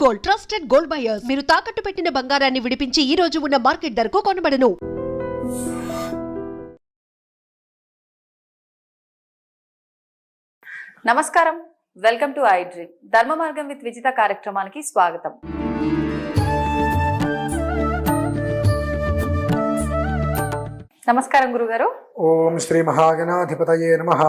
Gold, trusted gold buyers. మీరు తాకట్టు పెట్టిన బంగారాన్ని విడిపించి ఈ రోజు ఉన్న మార్కెట్ ధరకు కొనబడను. నమస్కారం, వెల్కమ్ టు ఐ డ్రీమ్. ధర్మ మార్గం విత్ విజిత కార్యక్రమానికి స్వాగతం. నమస్కారం గురుగారు. ఓం శ్రీ మహాగణాధిపతయే నమః.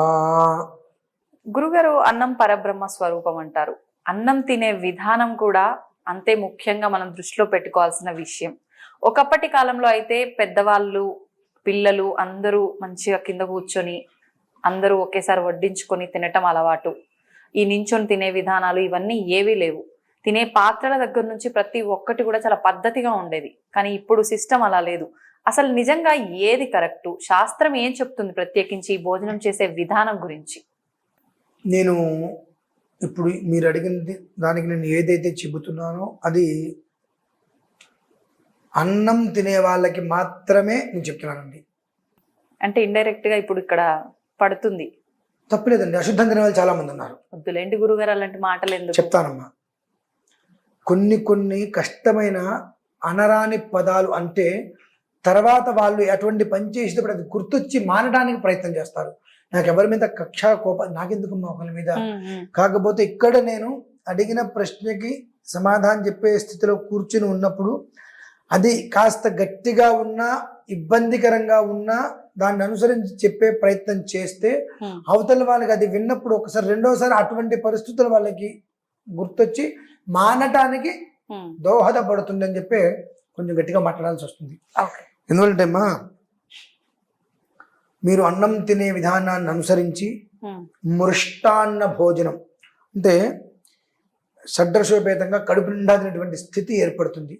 గురుగారు, అన్నం పరబ్రహ్మ స్వరూపం అంటారు. అన్నం తినే విధానం కూడా అంతే ముఖ్యంగా మనం దృష్టిలో పెట్టుకోవాల్సిన విషయం. ఒకప్పటి కాలంలో అయితే పెద్దవాళ్ళు, పిల్లలు అందరూ మంచిగా కింద కూర్చొని అందరూ ఒకేసారి వడ్డించుకొని తినటం అలవాటు. ఈ నించొని తినే విధానాలు ఇవన్నీ ఏవీ లేవు. తినే పాత్రల దగ్గర నుంచి ప్రతి ఒక్కటి కూడా చాలా పద్ధతిగా ఉండేది. కానీ ఇప్పుడు సిస్టమ్ అలా లేదు. అసలు నిజంగా ఏది కరెక్టు? శాస్త్రం ఏం చెప్తుంది ప్రత్యేకించి ఈ భోజనం చేసే విధానం గురించి? నేను ఇప్పుడు మీరు అడిగింది దానికి నేను ఏదైతే చెబుతున్నానో అది అన్నం తినే వాళ్ళకి మాత్రమే నేను చెప్తున్నానండి. అంటే ఇండైరెక్ట్ గా ఇప్పుడు ఇక్కడ పడుతుంది. తప్పులేదండి, అశుద్ధం తినే వాళ్ళు చాలా మంది ఉన్నారు. వద్దులేండి గురుగారు అలాంటి మాటలు ఎందుకు. చెప్తానమ్మా. కొన్ని కష్టమైన అనరాని పదాలు అంటే తర్వాత వాళ్ళు అటువంటి పని చేసేటప్పుడు అది గుర్తొచ్చి మానడానికి ప్రయత్నం చేస్తారు. నాకు ఎవరి మీద కక్ష కోపం నాకెందుకు ఒకరి మీద. కాకపోతే ఇక్కడ నేను అడిగిన ప్రశ్నకి సమాధానం చెప్పే స్థితిలో కూర్చుని ఉన్నప్పుడు అది కాస్త గట్టిగా ఉన్నా ఇబ్బందికరంగా ఉన్నా దాన్ని అనుసరించి చెప్పే ప్రయత్నం చేస్తే అవతల వాళ్ళకి అది విన్నప్పుడు ఒకసారి రెండోసారి అటువంటి పరిస్థితులు వాళ్ళకి గుర్తొచ్చి మానటానికి దోహదపడుతుంది అని చెప్పి కొంచెం గట్టిగా మాట్లాడాల్సి వస్తుంది. ఎందుకంటే అమ్మా, మీరు అన్నం తినే విధానాన్ని అనుసరించి మృష్టాన్న భోజనం అంటే షడ్రసోపేతంగా కడుపు నిండా తినేటువంటి స్థితి ఏర్పడుతుంది.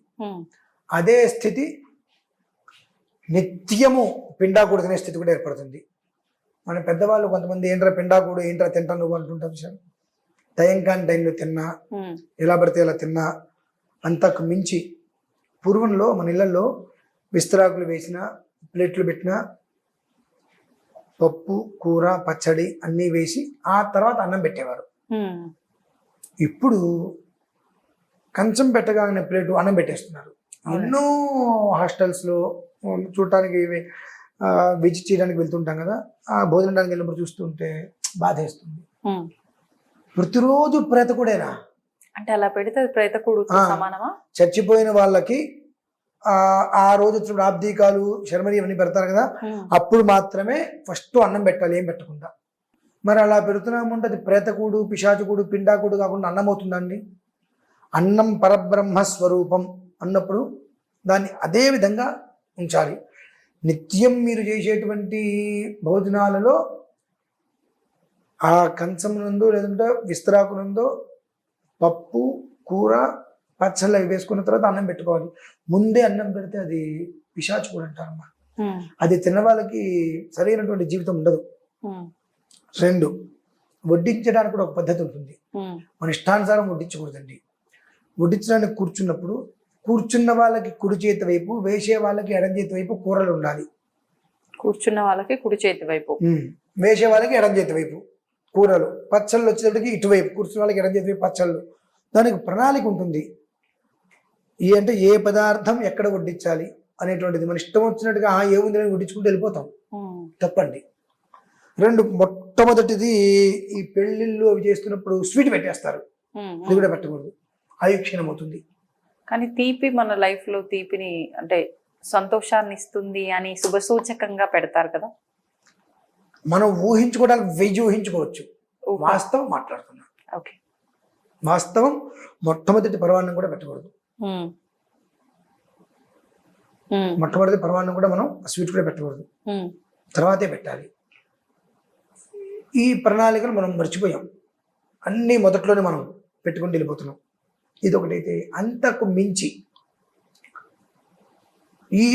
అదే స్థితి నిత్యము పిండాకుడు తినే స్థితి కూడా ఏర్పడుతుంది. మన పెద్దవాళ్ళు కొంతమంది ఏంట్రా పిండాకుడు ఏంట్రా తింటాను నువ్వు అంటుంటారు సార్. టైం కాని టైంలో తిన్నా, ఎలా పడితే ఎలా తిన్నా, అంతకు మించి పూర్వంలో మన ఇళ్లలో విస్తరాకులు వేసిన ప్లేట్లు పెట్టిన పప్పు కూర పచ్చడి అన్నీ వేసి ఆ తర్వాత అన్నం పెట్టేవారు. ఇప్పుడు కంచం పెట్టగానే ప్లేటు అన్నం పెట్టేస్తున్నారు. ఎన్నో హాస్టల్స్లో చూడటానికి విజిట్ చేయడానికి వెళ్తుంటాం కదా, ఆ భోజనానికి వెళ్ళినప్పుడు చూస్తుంటే బాధేస్తుంది. ప్రతిరోజు ప్రేతకుడేనా అంటే అలా పెడితే ప్రేతకుడు సమానమా? చచ్చిపోయిన వాళ్ళకి ఆ రోజు వచ్చినప్పుడు ఆబ్దీకాలు శర్మని ఇవన్నీ పెడతారు కదా, అప్పుడు మాత్రమే ఫస్ట్ అన్నం పెట్టాలి, ఏం పెట్టకుండా. మరి అలా పెడుతున్నామంటే అది ప్రేతకుడు పిశాచుకుడు పిండాకుడు కాకుండా అన్నం అవుతుందండి. అన్నం పరబ్రహ్మ స్వరూపం అన్నప్పుడు దాన్ని అదే విధంగా ఉంచాలి. నిత్యం మీరు చేసేటువంటి భోజనాలలో ఆ కంచమునందు లేదంటే విస్తరాకునందు పప్పు కూర పచ్చళ్ళు అవి వేసుకున్న తర్వాత అన్నం పెట్టుకోవాలి. ముందే అన్నం పెడితే అది పిశాచుకుడు అంటారమ్మా. అది తిన్న వాళ్ళకి సరైనటువంటి జీవితం ఉండదు. రెండు, వడ్డించడానికి కూడా ఒక పద్ధతి ఉంటుంది. మన ఇష్టానుసారం వడ్డించకూడదండి. వడ్డించడానికి కూర్చున్నప్పుడు కూర్చున్న వాళ్ళకి కుడి చేతి వైపు, వేసే వాళ్ళకి ఎడం చేతి వైపు కూరలు ఉండాలి. కూర్చున్న వాళ్ళకి కుడి చేతి వైపు, వేసే వాళ్ళకి ఎడం చేతి వైపు కూరలు. పచ్చళ్ళు వచ్చేటప్పటికి ఇటువైపు, కూర్చున్న వాళ్ళకి ఎడం చేతి వైపు పచ్చళ్ళు. దానికి ప్రణాళిక ఉంటుంది. అంటే ఏ పదార్థం ఎక్కడ వడ్డించాలి అనేటువంటిది మన ఇష్టం వచ్చినట్టుగా ఏముంది వడ్డించుకుంటూ వెళ్ళిపోతాం, తప్పండి. రెండు, మొట్టమొదటిది ఈ పెళ్లిళ్ళు అవి చేస్తున్నప్పుడు స్వీట్ పెట్టేస్తారు. అది కూడా పెట్టకూడదు, ఆయుక్షీణం అవుతుంది. కానీ తీపి మన లైఫ్ లో తీపిని అంటే సంతోషాన్ని ఇస్తుంది అని శుభసూచకంగా పెడతారు కదా. మనం ఊహించుకోవడానికి వెయ్యి ఊహించుకోవచ్చు. వాస్తవం మాట్లాడుతున్నాం. ఓకే, వాస్తవం మొట్టమొదటి పరమాన్నం కూడా పెట్టకూడదు. మొట్టమొదటి పరమాన్నం కూడా మనం స్వీట్ కూడా పెట్టకూడదు, తర్వాతే పెట్టాలి. ఈ ప్రణాళికను మనం మర్చిపోయాం. అన్నీ మొదట్లోనే మనం పెట్టుకుని వెళ్ళిపోతున్నాం. ఇదొకటైతే అంతకు మించి ఈ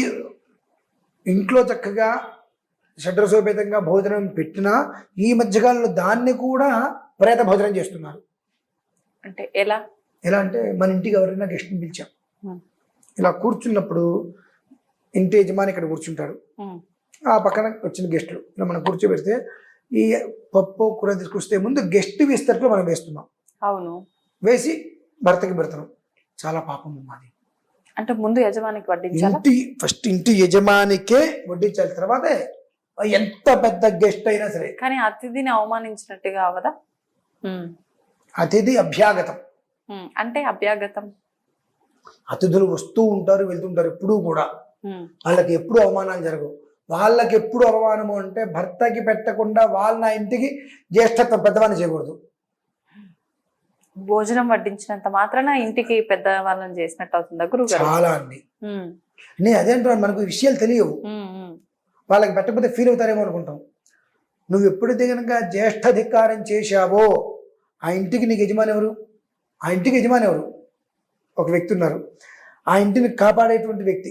ఇంట్లో చక్కగా షడ్రసోపేతంగా భోజనం పెట్టినా ఈ మధ్యకాలంలో దాన్ని కూడా ప్రేత భోజనం చేస్తున్నారు. అంటే ఎలా అంటే మన ఇంటికి ఎవరైనా గెస్ట్ని పిలిచాం, ఇలా కూర్చున్నప్పుడు ఇంటి యజమాని ఇక్కడ కూర్చుంటాడు, ఆ పక్కన వచ్చిన గెస్టులు ఇలా మనం కూర్చోబెడితే ఈ పప్పు కూర తీసుకొస్తే ముందు గెస్ట్ విస్తరలో మనం వేస్తున్నాం. అవును, వేసి భర్తకి పెడుతున్నాం. చాలా పాపం అది. అంటే ముందు యజమానికి వడ్డించాలా? ఫస్ట్ ఇంటి యజమానికే వడ్డించాలి, తర్వాతే ఎంత పెద్ద గెస్ట్ అయినా సరే. కానీ అతిథిని అవమానించినట్టుగా అవదా? అతిథి అభ్యాగతం. అంటే అభ్యాగతం, అతిథులు వస్తూ ఉంటారు వెళ్తుంటారు, ఎప్పుడూ కూడా వాళ్ళకి ఎప్పుడు అవమానాలు జరగవు. వాళ్ళకి ఎప్పుడు అవమానము అంటే భర్తకి పెట్టకుండా వాళ్ళ నా ఇంటికి జ్యేష్ఠత్వం పెద్దవాడిని చేయకూడదు. భోజనం వడ్డించినంత మాత్రాన ఇంటికి పెద్ద వాళ్ళని చేసినట్టు అవుతుందా గురుగారు? చాలా అండి. నేను అదేంటో మనకు విషయాలు తెలియవు, వాళ్ళకి పెట్టకపోతే ఫీల్ అవుతారేమో అనుకుంటాం. నువ్వు ఎప్పుడైతే కనుక జ్యేష్ఠాధికారం చేశావో ఆ ఇంటికి నీకు యజమాని ఎవరు? ఆ ఇంటికి యజమాని ఎవరు? ఒక వ్యక్తి ఉన్నారు, ఆ ఇంటిని కాపాడేటువంటి వ్యక్తి,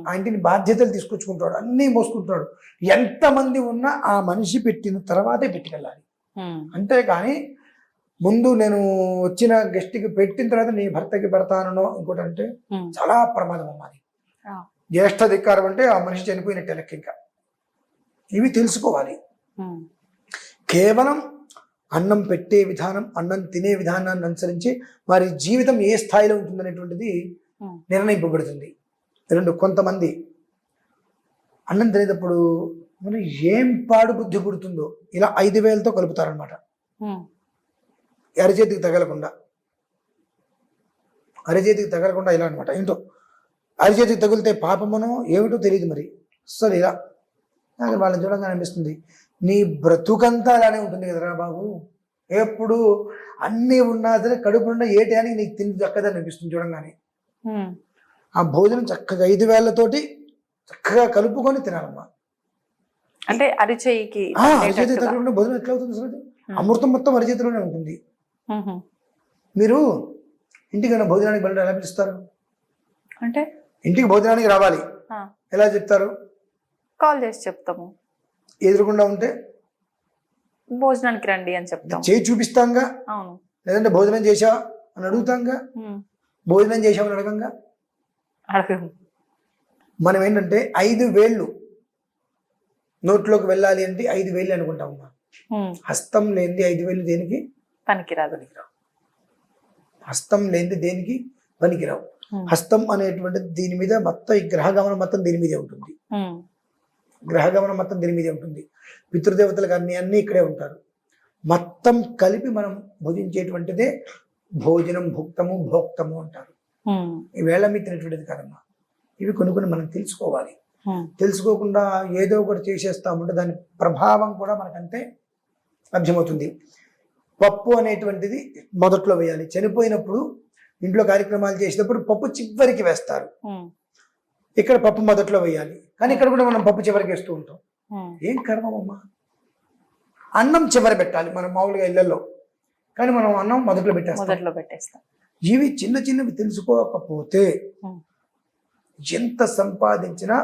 ఆ ఇంటిని బాధ్యతలు తీసుకొచ్చుకుంటాడు, అన్నీ మోసుకుంటాడు. ఎంతమంది ఉన్నా ఆ మనిషి పెట్టిన తర్వాతే పెట్టుకెళ్ళాలి. అంతేకాని ముందు నేను వచ్చిన గెస్ట్కి పెట్టిన తర్వాత నీ భర్తకి పెడతానో ఇంకోటి అంటే చాలా ప్రమాదం అన్నది. జ్యేష్ఠాధికారం అంటే ఆ మనిషి చనిపోయినట్టే లెక్క. ఇంకా ఇవి తెలుసుకోవాలి. కేవలం అన్నం పెట్టే విధానం, అన్నం తినే విధానాన్ని అనుసరించి వారి జీవితం ఏ స్థాయిలో ఉంటుందనేటువంటిది నిర్ణయింపబడుతుంది. రెండు, కొంతమంది అన్నం తినేటప్పుడు మనం ఏం పాడు బుద్ధి పుడుతుందో ఇలా 5 వేలతో కలుపుతారనమాట. అరచేతికి తగలకుండా, అరచేతికి తగలకుండా ఇలా అనమాట. ఏంటో అరచేతికి తగిలితే పాపమనో ఏమిటో తెలియదు మరి. అసలు ఇలా నాకు వాళ్ళని చూడగానే అనిపిస్తుంది, నీ బ్రతుకంతా అలానే ఉంటుంది కదరా బాబు. ఎప్పుడు అన్నీ ఉన్నా సరే కడుపు నిండా ఏ టయానికి నీకు తిండి దక్కదని అనిపిస్తుంది చూడంగానే. ఆ భోజనం చక్కగా 5 వేలతోటి చక్కగా కలుపుకొని తినాలమ్మా. అంటే అరిచేయికి అరిచేతికి తగలకుండా భోజనం ఎట్లా అవుతుంది? అసలు అమృతం మొత్తం అరిచేతిలోనే ఉంటుంది. మీరు ఇంటికైనా భోజనానికి వెళ్ళడం ఎలా పిలుస్తారు? అంటే ఇంటికి భోజనానికి రావాలి ఎలా చెప్తారు? కాల్ చేసి చెప్తాము. ఎదురుకుండా ఉంటే భోజనానికి రండి అని చెప్తాం, చేయి చూపిస్తాంగా. అవును. లేదంటే భోజనం చేసావా అని అడుగుతాంగా. భోజనం చేసామని అడగంగా. అడగము. మనం ఏంటంటే 5 వేళ్ళు నోట్లోకి వెళ్ళాలి అంటే 5 వేలు అనుకుంటామమ్మా. హస్తం లేనిది 5 వేలు దేనికి పనికిరాదు. హస్తం లేనిది దేనికి పనికిరావు. హస్తం అనేటువంటిది దీని మీద మొత్తం, ఈ గ్రహగమనం మొత్తం దీని మీదే ఉంటుంది. గ్రహగమనం మొత్తం దీని మీదే ఉంటుంది. పితృదేవతలకు అన్ని ఇక్కడే ఉంటారు. మొత్తం కలిపి మనం భుజించేటువంటిదే భోజనం, భుక్తము, భోక్తము అంటారు. ఈ వేళ మీద తినేటువంటిది కాదమ్మా. ఇవి కొన్ని మనం తెలుసుకోవాలి. తెలుసుకోకుండా ఏదో ఒకటి చేసేస్తామంటే దాని ప్రభావం కూడా మనకంతే లభ్యమవుతుంది. పప్పు అనేటువంటిది మొదట్లో వేయాలి. చనిపోయినప్పుడు ఇంట్లో కార్యక్రమాలు చేసేటప్పుడు పప్పు చివరికి వేస్తారు. ఇక్కడ పప్పు మొదట్లో వేయాలి, కానీ ఇక్కడ కూడా మనం పప్పు చివరికి వేస్తూ ఉంటాం. ఏం కర్మమ్మా. అన్నం చివరి పెట్టాలి మనం మామూలుగా ఇళ్లలో, కానీ మనం అన్నం మొదట్లో పెట్టేస్తాం. ఇవి చిన్నవి తెలుసుకోకపోతే ఎంత సంపాదించినా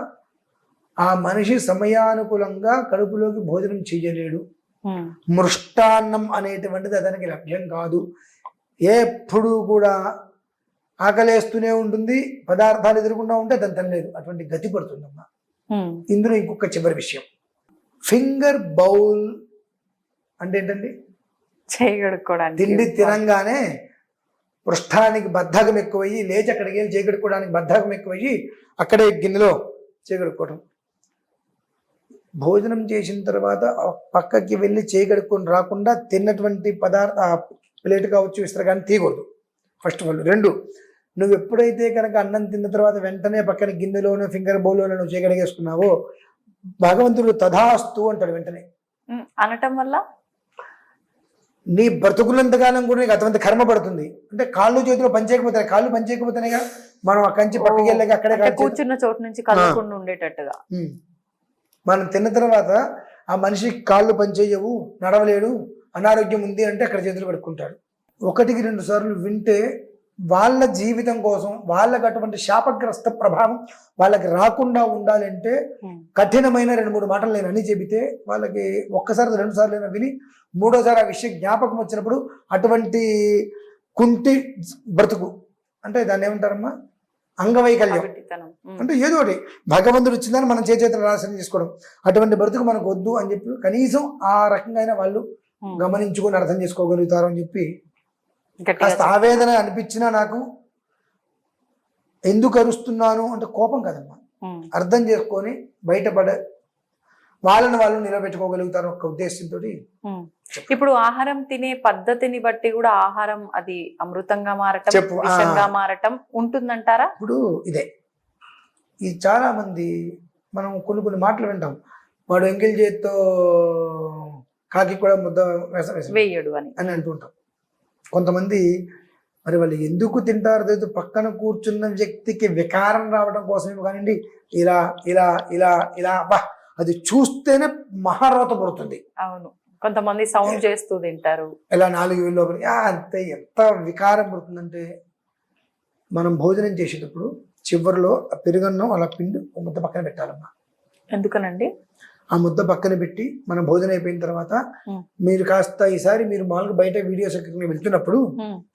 ఆ మనిషి సమయానుకూలంగా కడుపులోకి భోజనం చేయలేడు. మృష్టాన్నం అనేటువంటిది అతనికి లభ్యం కాదు. ఎప్పుడు కూడా ఆకలేస్తూనే ఉంటుంది, పదార్థాలు ఎదురుకుండా ఉంటే అతను తినలేదు, అటువంటి గతి పడుతుందమ్మా. ఇందులో ఇంకొక చివరి విషయం, ఫింగర్ బౌల్ అంటే ఏంటండి? చేయగడుక్కోవడానికి. తిండి తినంగానే పృష్ఠానికి బద్ధకం ఎక్కువయ్యి లేచి అక్కడికి వెళ్ళి చేయగడుక్కోవడానికి బద్ధకం ఎక్కువయ్యి అక్కడే గిన్నెలో చేయగడుక్కోవడం. భోజనం చేసిన తర్వాత పక్కకి వెళ్ళి చేయగడుక్కొని రాకుండా తిన్నటువంటి ప్లేట్ కావచ్చు, విస్తరగానే తీయకూడదు ఫస్ట్ ఆఫ్ ఆల్. 2, నువ్వు ఎప్పుడైతే కనుక అన్నం తిన్న తర్వాత వెంటనే పక్కన గిన్నెలోనో ఫింగర్ బౌల్లోనో నువ్వు చేయగడిగేసుకున్నావో భగవంతుడు తథాస్తు అంటాడు వెంటనే. అనటం వల్ల నీ బ్రతుకులంతకాలం కూడా నీకు అటువంటి కర్మ పడుతుంది. అంటే కాళ్ళు చేతిలో పనిచేయకపోతాయి, కాళ్ళు పనిచేయకపోతేనేగా మనం ఆ కంచి పట్టుకు వెళ్ళాక అక్కడే కూర్చున్న చోటు నుంచి కదలకుండా ఉండేటట్టుగా. మనం తిన్న తర్వాత ఆ మనిషి కాళ్ళు పనిచేయవు, నడవలేడు, అనారోగ్యం ఉంది అంటే అక్కడ చేతులు కడుక్కుంటాడు. 1-2 సార్లు వింటే వాళ్ళ జీవితం కోసం వాళ్ళకి అటువంటి శాపగ్రస్త ప్రభావం వాళ్ళకి రాకుండా ఉండాలంటే కఠినమైన 2-3 మాటలు నేను అని చెబితే వాళ్ళకి 1 సారి 2 సార్లు అయినా విని 3వ సారి ఆ విషయం జ్ఞాపకం వచ్చినప్పుడు అటువంటి కుంటి బ్రతుకు అంటే దాన్ని ఏమంటారమ్మా, అంగవైకల్యం అంటే ఏదో ఒకటి భగవంతుడు ఇచ్చిందని మనం చేతులు నాశనం చేసుకోవడం, అటువంటి బ్రతుకు మనకు వద్దు అని చెప్పి కనీసం ఆ రకంగా వాళ్ళు గమనించుకొని అర్థం చేసుకోగలుగుతారు అని చెప్పి కాస్త ఆవేదన అనిపించినా నాకు ఎందుకు అరుస్తున్నాను అంటే కోపం కదమ్మా, ఉమ్, అర్థం చేసుకొని బయటపడ వాళ్ళని వాళ్ళు నిలబెట్టుకోగలుగుతారు ఒక ఉద్దేశంతో. ఉమ్. ఇప్పుడు ఆహారం తినే పద్ధతిని బట్టి కూడా ఆహారం అది అమృతంగా మారటం, చెప్పు. విషంగా మారటం ఉంటుందంటారా? ఇప్పుడు ఇదే ఇది చాలా మంది మనం కొన్ని మాటలు వింటాం, వాడు ఎంగిల్ చేత్తో కాకి కూడా ముద్ద వేయడు అని అని అంటుంటాం. కొంతమంది మరి వాళ్ళు ఎందుకు తింటారు తెలియదు, పక్కన కూర్చున్న వ్యక్తికి వికారం రావడం కోసమే కానివ్వండి, ఇలా ఇలా ఇలా ఇలా బా అది చూస్తేనే మహారోత పడుతుంది. అవును, కొంతమంది సౌండ్ చేస్తూ తింటారు, ఇలా 4 వేలు లోపల అంతే. ఎంత వికారం పడుతుందంటే మనం భోజనం చేసేటప్పుడు చివరిలో ఆ పెరుగన్నం అలా పిండి ఒక ముద్ద పక్కన పెట్టాలమ్మా. ఎందుకనండి? ఆ ముద్ద పక్కన పెట్టి మనం భోజనం అయిపోయిన తర్వాత మీరు కాస్త ఈసారి మీరు మామూలుగా బయట వీడియోస్ వెళ్తున్నప్పుడు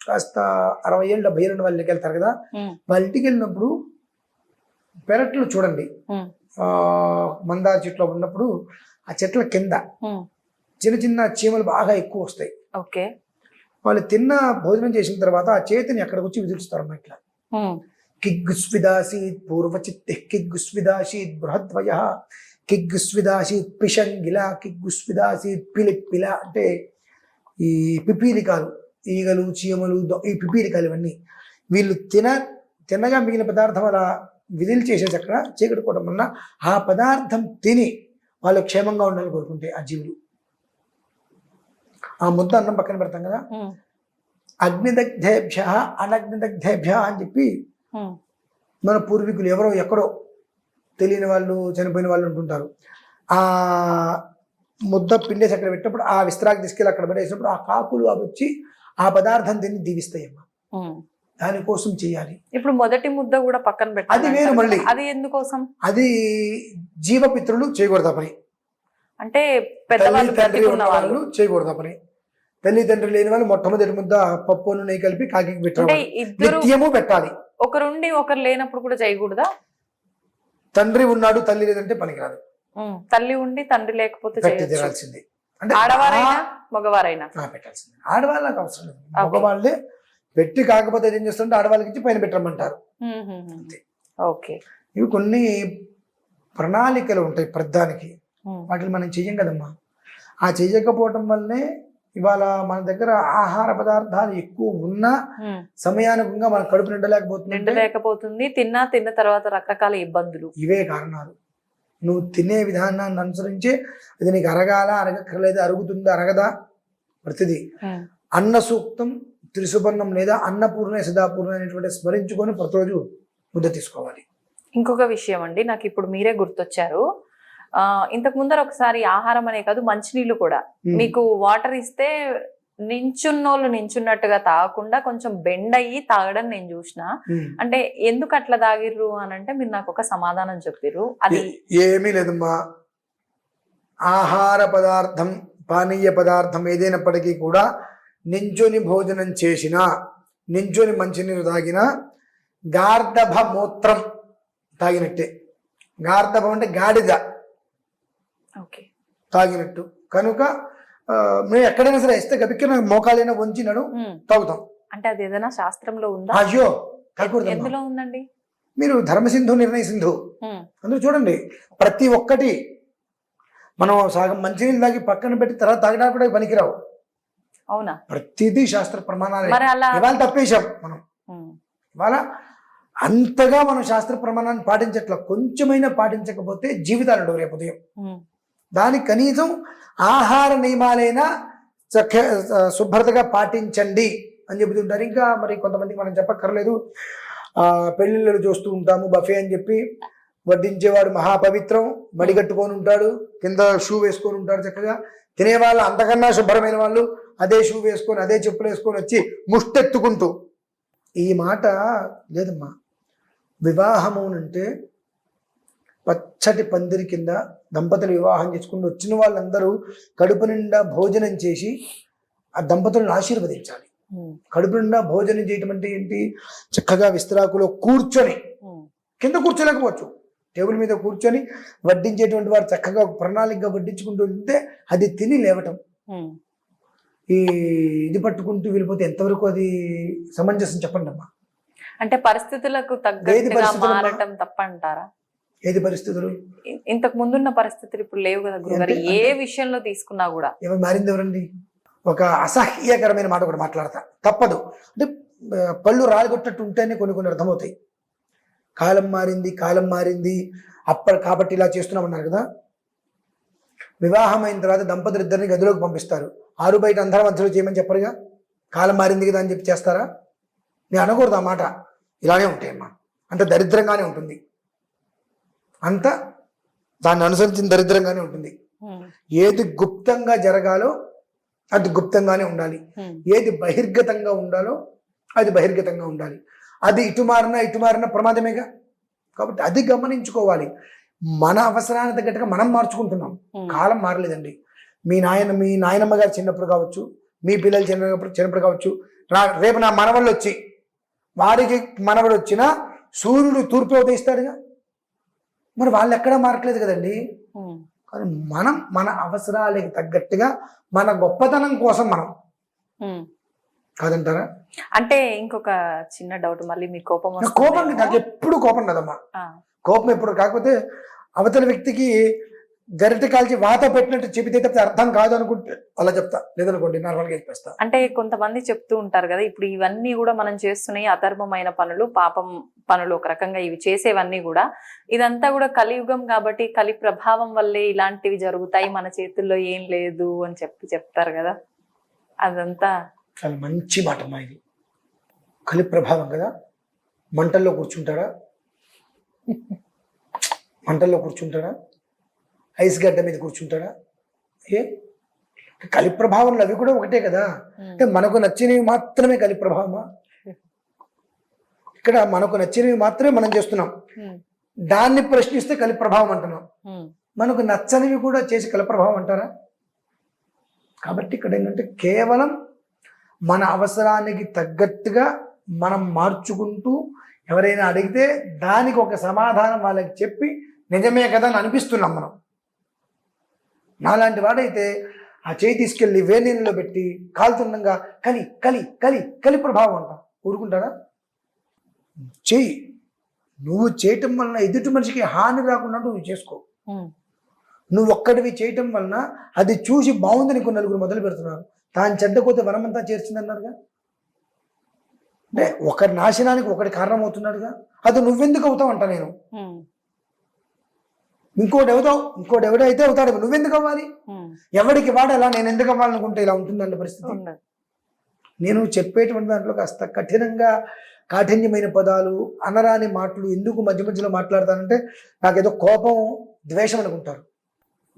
కాస్త 60 ఏళ్ళు 70 ఏళ్ళు వాళ్ళ ఇంటికి వెళ్తారు కదా, వాళ్ళ ఇంటికి వెళ్ళినప్పుడు పెరట్లు చూడండి, మందార చెట్లు ఉన్నప్పుడు ఆ చెట్ల కింద చిన్న చిన్న చీమలు బాగా ఎక్కువ వస్తాయి. ఓకే, వాళ్ళు తిన్న భోజనం చేసిన తర్వాత ఆ చేతిని ఎక్కడికి వచ్చి విదిలిస్తారమ్మా ఇట్లా. కిగ్గుస్విదాసీత్ పూర్వచిత్తి కిగ్గుస్విదాసీత్ బృహద్వయ కిగ్గుస్విదాసీత్ పిషంగిల కిగ్గుస్విదాసీత్ పిలిప్పిల అంటే ఈ పిపీలికాలు, ఈగలు చీమలు ఈ పిపీలికాలు ఇవన్నీ వీళ్ళు తినగా మిగిలిన పదార్థం అలా విధులు చేసేసి అక్కడ చీకటికోవడం వల్ల ఆ పదార్థం తిని వాళ్ళు క్షేమంగా ఉండాలని కోరుకుంటే ఆ జీవులు. ఆ ముద్ద అన్నం పక్కన పెడతాం కదా, అగ్నిదగ్ధేభ్య అనగ్నిదగ్ధేభ్య అని చెప్పి మన పూర్వీకులు ఎవరో ఎక్కడో తెలియని వాళ్ళు చనిపోయిన వాళ్ళు ఉంటుంటారు. ఆ ముద్ద పిండేసి అక్కడ పెట్టినప్పుడు ఆ విస్తరాకు తీసుకెళ్ళి అక్కడ పడేసినప్పుడు ఆ కాకులు అవి వచ్చి ఆ పదార్థం తిని దీవిస్తాయమ్మా. దానికోసం చేయాలి. ఇప్పుడు మొదటి ముద్ద కూడా పక్కన పెట్టాలి, అది వేరు మళ్ళీ. అది ఎందుకోసం? అది జీవపిత్రులు చేయకూడదు పని, అంటే తల్లి తండ్రి ఉన్న వాళ్ళు చేయకూడదు పని. తల్లి తండ్రి లేని వాళ్ళు మొట్టమొదటి ముద్ద పప్పు నెయ్యి కలిపి కాకి పెట్టాలి, నిత్యము పెట్టాలి. ఒకరుండి ఒకరు లేనప్పుడు కూడా చేయకూడదా? తండ్రి ఉన్నాడు తల్లి లేదంటే పనికిరాదు. తల్లి ఉండి తండ్రి లేకపోతే తీరాల్సింది. అంటే ఆడవారైనా మగవారైనా పెట్టాల్సింది. ఆడవాళ్ళకి అవసరం లేదు, మగవాళ్ళే పెట్టి కాకపోతే ఏం చేస్తుంటే ఆడవాళ్ళకి ఇచ్చి పైన పెట్టమంటారు. ఓకే, ఇవి కొన్ని ప్రణాళికలు ఉంటాయి ప్రధానికి, వాటిని మనం చెయ్యం కదమ్మా. ఆ చెయ్యకపోవటం వల్లనే ఇవాళ మన దగ్గర ఆహార పదార్థాలు ఎక్కువ ఉన్నా సమయానుకంగా మన కడుపు నిండలేకపోతుంది, తిన్న తర్వాత రకరకాల ఇబ్బందులు. ఇవే కారణాలు. నువ్వు తినే విధానాన్ని అనుసరించే అది నీకు అరగాల అరగక్కర్లేదు, అరుగుతుందా అరగదా ప్రతిదీ. అన్న సూక్తం త్రిసుబర్ణం లేదా అన్నపూర్ణ సదాపూర్ణ అనేటువంటి స్మరించుకొని ప్రతిరోజు ముద్ద తీసుకోవాలి. ఇంకొక విషయం అండి, నాకు ఇప్పుడు మీరే గుర్తొచ్చారు. ఇంతకు ముందర ఒకసారి ఆహారం అనే కాదు మంచినీళ్ళు కూడా మీకు వాటర్ ఇస్తే నించున్నోళ్ళు నించున్నట్టుగా తాగకుండా కొంచెం బెండ్ అయ్యి తాగడం నేను చూసిన. అంటే ఎందుకు అట్లా తాగిర్రు అని అంటే మీరు నాకు ఒక సమాధానం చెప్పిర్రు. అది ఏమీ లేదమ్మా, ఆహార పదార్థం పానీయ పదార్థం ఏదైనప్పటికీ కూడా నించొని భోజనం చేసినా నించొని మంచినీరు తాగినా గార్ధభ మూత్రం తాగినట్టే. గార్ధభం అంటే గాడిద తాగినట్టు కనుక మేము ఎక్కడైనా సరే ఇస్తే గబిక్కిన మోకాలైనా వంచినడు తాగుతాం. అంటే అది ఏదైనా శాస్త్రంలో ఉందా? అయ్యో ఎందులో ఉందండి? మీరు ధర్మసింధు నిర్ణయ సింధు అందులో చూడండి, ప్రతి ఒక్కటి మనం సగం మంచినీళ్ళు తాగి పక్కన పెట్టి తర్వాత తాగడానికి కూడా పనికిరావు. అవునా? ప్రతిదీ శాస్త్ర ప్రమాణాలు. ఇవాళ తప్పేశాం మనం, ఇవాళ అంతగా మనం శాస్త్ర ప్రమాణాన్ని పాటించట్ల, కొంచెమైనా పాటించకపోతే జీవితాలు రేపు ఉదయం. దానికి కనీసం ఆహార నియమాలైనా శుభ్రతగా పాటించండి అని చెబుతుంటారు. ఇంకా మరి కొంతమందికి మనం చెప్పక్కర్లేదు, పెళ్లిళ్ళు చూస్తూ ఉంటాము బఫే అని చెప్పి వడ్డించేవాడు మహాపవిత్రం, మడిగట్టుకొని ఉంటాడు, కింద షూ వేసుకొని ఉంటాడు చక్కగా. తినేవాళ్ళు అంతకన్నా శుభ్రమైన వాళ్ళు అదే షూ వేసుకొని అదే చెప్పులు వేసుకొని వచ్చి ముష్టెత్తుకుంటూ. ఈ మాట లేదమ్మా. వివాహము అంటే పచ్చటి పందిరి కింద దంపతులు వివాహం చేసుకుని వచ్చిన వాళ్ళందరూ కడుపు నిండా భోజనం చేసి ఆ దంపతులను ఆశీర్వదించాలి. కడుపు నిండా భోజనం చేయటం అంటే ఏంటి? చక్కగా విస్తరాకులో కూర్చొని, కింద కూర్చోలేకపోవచ్చు, టేబుల్ మీద కూర్చొని వడ్డించేటువంటి వారు చక్కగా ప్రణాళికగా వడ్డించుకుంటూ ఉంటే అది తిని లేవటం. ఈ ఇది పట్టుకుంటూ వెళ్ళిపోతే ఎంతవరకు అది సమంజసం చెప్పండి అమ్మా. అంటే పరిస్థితులకు తగ్గట్టుగా పరిస్థితులమ్మా? మారటం తప్పంటారా? ఏది పరిస్థితులు? ఇంతకు ముందున్న పరిస్థితులు ఇప్పుడు లేవు కదా గురుగారు, ఏ విషయంలో తీసుకున్నా కూడా. ఎవరు మారింది ఎవరండి? ఒక అసహ్యకరమైన మాట కూడా మాట్లాడతా తప్పదు. అంటే పళ్ళు రాలిగొట్టట్టు ఉంటేనే కొన్ని కొన్ని అర్థమవుతాయి. కాలం మారింది, కాలం మారింది, కాబట్టి ఇలా చేస్తున్నామన్నారు కదా. వివాహం అయిన తర్వాత దంపతులు ఇద్దరిని గదిలోకి పంపిస్తారు. ఆరు బయట అందరం మధ్యలో చేయమని చెప్పరుగా. కాలం మారింది కదా అని చెప్పి చేస్తారా? నేను అనకూడదు ఆ మాట. ఇలానే ఉంటాయమ్మా, అంత దరిద్రంగానే ఉంటుంది, అంత దాన్ని అనుసరించిన దరిద్రంగానే ఉంటుంది. ఏది గుప్తంగా జరగాలో అది గుప్తంగానే ఉండాలి, ఏది బహిర్గతంగా ఉండాలో అది బహిర్గతంగా ఉండాలి. అది ఇటు మారినా ప్రమాదమేగా. కాబట్టి అది గమనించుకోవాలి. మన అవసరానికి తగ్గట్టుగా మనం మార్చుకుంటున్నాం. కాలం మారలేదండి. మీ నాయనమ్మ గారు చిన్నప్పుడు కావచ్చు, మీ పిల్లలు చిన్నప్పుడు కావచ్చు, రేపు నా మనవళ్ళు వచ్చి వారికి మనవడు వచ్చినా సూర్యుడు తూర్పు ఉదయిస్తాడుగా. మరి వాళ్ళు ఎక్కడా మారట్లేదు కదండి. కానీ మనం మన అవసరాలకు తగ్గట్టుగా మన గొప్పతనం కోసం మనం కాదంటారా? అంటే ఇంకొక చిన్న డౌట్, మళ్ళీ మీ కోపం నాకు ఎప్పుడు కోపం కదమ్మా. కోపం ఎప్పుడు, కాకపోతే అవతల వ్యక్తికి గరిటె కాల్చి వాత పెట్టినట్టు చెబితే తప్పితే అర్థం కాదు అనుకుంటే అలా చెప్తా, లేదనుకోండి నార్మల్గా చెప్పేస్తా. అంటే కొంతమంది చెప్తూ ఉంటారు కదా, ఇప్పుడు ఇవన్నీ కూడా మనం చేస్తున్నాయి అధర్మమైన పనులు, పాపం పనులు, ఒక రకంగా ఇవి చేసేవన్నీ కూడా, ఇదంతా కూడా కలియుగం కాబట్టి కలి ప్రభావం వల్లే ఇలాంటివి జరుగుతాయి, మన చేతుల్లో ఏం లేదు అని చెప్తారు కదా. అదంతా చాలా మంచి మాట అమ్మా. ఇది కలి ప్రభావం కదా. మంటల్లో కూర్చుంటాడా? ఐస్ గడ్డ మీద కూర్చుంటాడా? కలి ప్రభావంలో అవి కూడా ఒకటే కదా. అంటే మనకు నచ్చినవి మాత్రమే కలి ప్రభావమా? ఇక్కడ మనకు నచ్చినవి మాత్రమే మనం చేస్తున్నాం, దాన్ని ప్రశ్నిస్తే కలి ప్రభావం అంటున్నాం. మనకు నచ్చనివి కూడా చేసి కలి ప్రభావం అంటారా? కాబట్టి ఇక్కడ ఏంటంటే కేవలం మన అవసరానికి తగ్గట్టుగా మనం మార్చుకుంటూ, ఎవరైనా అడిగితే దానికి ఒక సమాధానం వాళ్ళకి చెప్పి నిజమే కదా అని అనిపిస్తున్నాం మనం. నాలాంటి వాడైతే ఆ చేయి తీసుకెళ్ళి వేణీళ్ళలో పెట్టి కాలుతుండగా కలి కలి కలి కలి ప్రభావం అంట ఊరుకుంటాడా? చెయ్యి. నువ్వు చేయటం వలన ఎదుటి మనిషికి హాని రాకుండా నువ్వు చేసుకో. నువ్వు ఒక్కడివి చేయటం వలన అది చూసి బాగుందని కొన్ని నలుగురు మొదలు పెడుతున్నారు. తాను చెడ్డకోతే వనమంతా చేర్చింది అన్నారుగా. అంటే ఒకరి నాశనానికి ఒకటి కారణం అవుతున్నాడుగా. అది నువ్వెందుకు అవుతావు అంట నేను. ఇంకోటి ఎవడైతే అవుతాడు, నువ్వెందుకు అవ్వాలి? ఎవడికి వాడాలా, నేను ఎందుకు అవ్వాలనుకుంటే ఇలా ఉంటుందండి పరిస్థితి. నేను చెప్పేటువంటి దాంట్లో కాస్త కాఠిన్యమైన పదాలు, అనరాని మాటలు ఎందుకు మధ్య మధ్యలో మాట్లాడతానంటే నాకేదో కోపం, ద్వేషం అనుకుంటారు.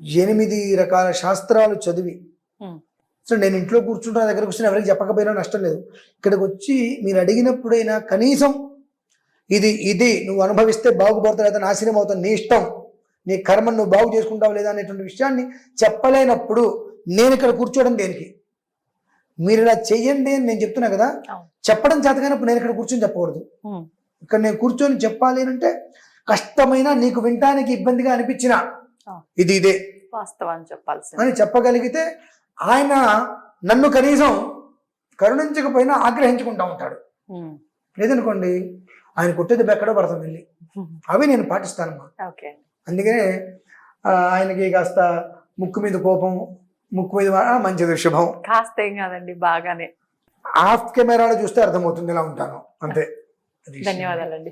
8 రకాల శాస్త్రాలు చదివి సో నేను ఇంట్లో కూర్చుంటున్న దగ్గరకు వచ్చి ఎవరికి చెప్పకపోయినా నష్టం లేదు. ఇక్కడికి వచ్చి మీరు అడిగినప్పుడైనా కనీసం ఇది నువ్వు అనుభవిస్తే బాగుపడతావు లేదా నాశనం అవుతావు, నీ ఇష్టం, నీ కర్మను నువ్వు బాగు చేసుకుంటావు లేదా అనేటువంటి విషయాన్ని చెప్పలేనప్పుడు నేను ఇక్కడ కూర్చోవడం దేనికి? మీరు ఇలా చెయ్యండి అని నేను చెప్తున్నా కదా. చెప్పడం చేతగానప్పుడు నేను ఇక్కడ కూర్చొని చెప్పకూడదు. ఇక్కడ నేను కూర్చొని చెప్పాలి అంటే కష్టమైన, నీకు వినటానికి ఇబ్బందిగా అనిపించిన ఇదే వాస్తవాన్ని చెప్పాల్సి అని చెప్పగలిగితే ఆయన నన్ను కనీసం కరుణించకపోయినా ఆగ్రహించుకుంటా ఉంటాడు. లేదనుకోండి ఆయన కొట్టేది ఎక్కడో పడతాం వెళ్ళి. అవి నేను పాటిస్తానమ్మా. అందుకనే ఆయనకి కాస్త ముక్కు మీద కోపం, ముక్కు మీద మంచిది శుభం కాస్త ఏం కాదండి, బాగానే ఆఫ్ కెమెరాలో చూస్తే అర్థమవుతుంది ఇలా ఉంటాను అంతే. ధన్యవాదాలండి.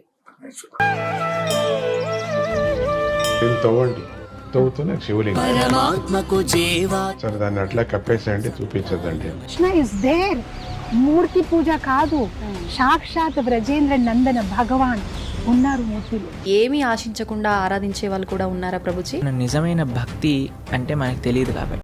తవ్వుతూనే శివలింగం సరే దాన్ని అట్లా కప్పేసేయండి, చూపించదండి. మూర్తి పూజ కాదు, సాక్షాత్ బ్రజేంద్ర నందన భగవాన్ ఉన్నారు మూర్తిలో. ఏమీ ఆశించకుండా ఆరాధించే వాళ్ళు కూడా ఉన్నారా ప్రభుజీ? నిజమైన భక్తి అంటే మనకు తెలియదు కాబట్టి